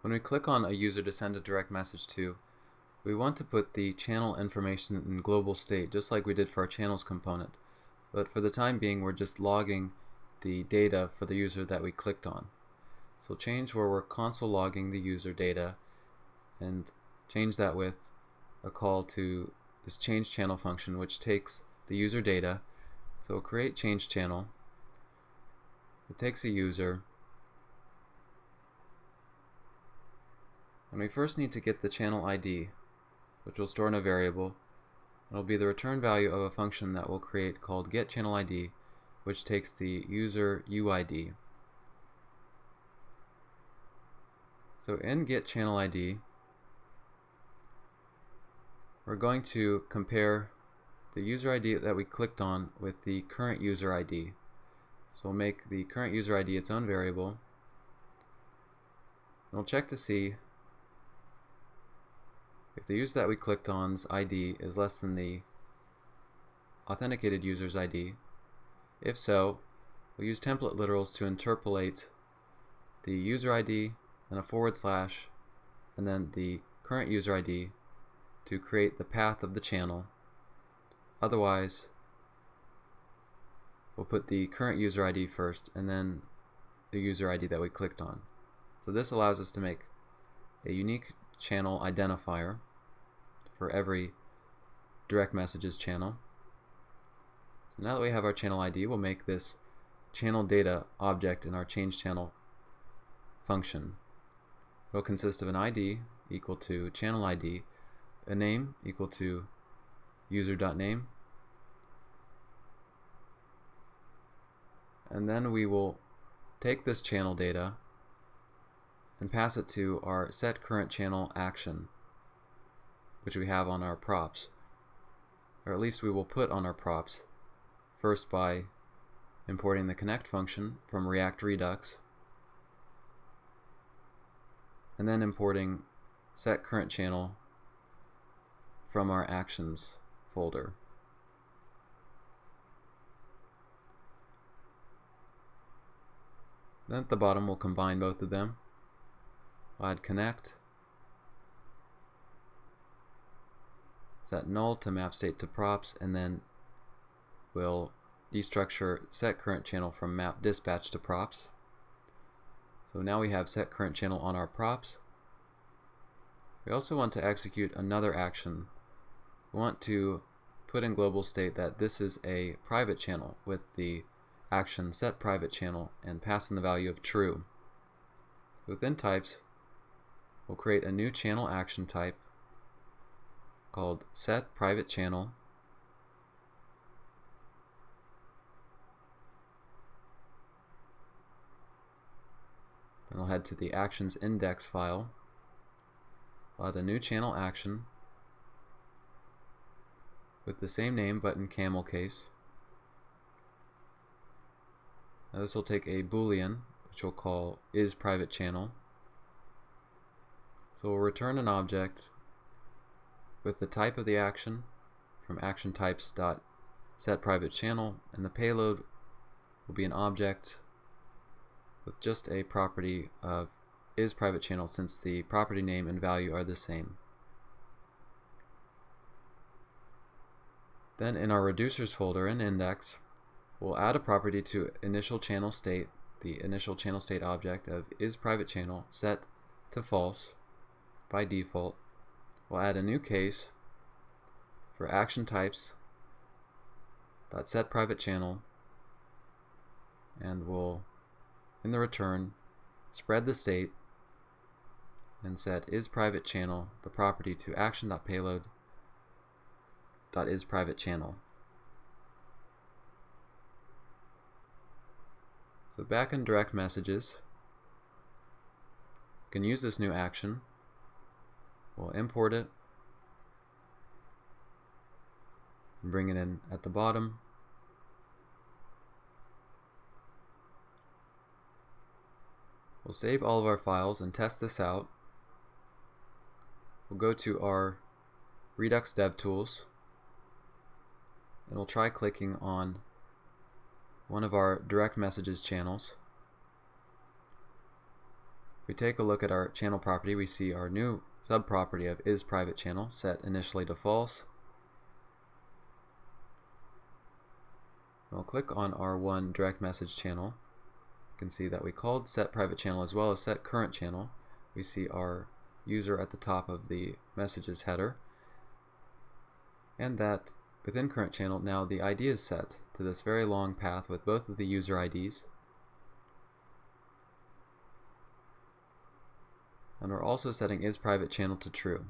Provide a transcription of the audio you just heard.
When we click on a user to send a direct message to, we want to put the channel information in global state, just like we did for our channels component. But for the time being, we're just logging the data for the user that we clicked on. So we'll change where we're console logging the user data and change that with a call to this change channel function, which takes the user data. So we'll create change channel. It takes a user, and we first need to get the channel ID, which we'll store in a variable. It'll be the return value of a function that we'll create called getChannelID, which takes the user UID. So in getChannelID, we're going to compare the user ID that we clicked on with the current user ID. So we'll make the current user ID its own variable, and we'll check to see if the user that we clicked on's ID is less than the authenticated user's ID. If so, we'll use template literals to interpolate the user ID and a /, and then the current user ID to create the path of the channel. Otherwise, we'll put the current user ID first and then the user ID that we clicked on. So this allows us to make a unique channel identifier for every direct messages channel. So now that we have our channel ID, we'll make this channel data object in our change channel function. It will consist of an ID equal to channel ID, a name equal to user.name, and then we will take this channel data and pass it to our setCurrentChannel action, which we have on our props, or at least we will put on our props, first by importing the connect function from React Redux, and then importing setCurrentChannel from our actions folder. Then at the bottom we'll combine both of them. We'll add connect, set null to map state to props, and then we'll destructure setCurrentChannel from map dispatch to props. So now we have setCurrentChannel on our props. We also want to execute another action. We want to put in global state that this is a private channel with the action setPrivateChannel and pass in the value of true. Within types, we'll create a new channel action type called setPrivateChannel, then we'll head to the actions index file. We'll add a new channel action with the same name but in camel case. Now this will take a boolean, which we'll call isPrivateChannel. So we'll return an object with the type of the action from actionTypes.setPrivateChannel, and the payload will be an object with just a property of isPrivateChannel, since the property name and value are the same. Then in our reducers folder in index, we'll add a property to initial channel state, the initial channel state object of isPrivateChannel set to false by default. We'll add a new case for actionTypes.setPrivateChannel, and we'll, in the return, spread the state and set isPrivateChannel, the property, to action.payload.isPrivateChannel. So back in direct messages, we can use this new action. We'll import it and bring it in at the bottom. We'll save all of our files and test this out. We'll go to our Redux DevTools and we'll try clicking on one of our direct messages channels. If we take a look at our channel property, we see our new subproperty of isPrivateChannel set initially to false. We'll click on our one direct message channel. You can see that we called setPrivateChannel as well as setCurrentChannel. We see our user at the top of the messages header, and that within current channel now the ID is set to this very long path with both of the user IDs. And we're also setting isPrivateChannel to true.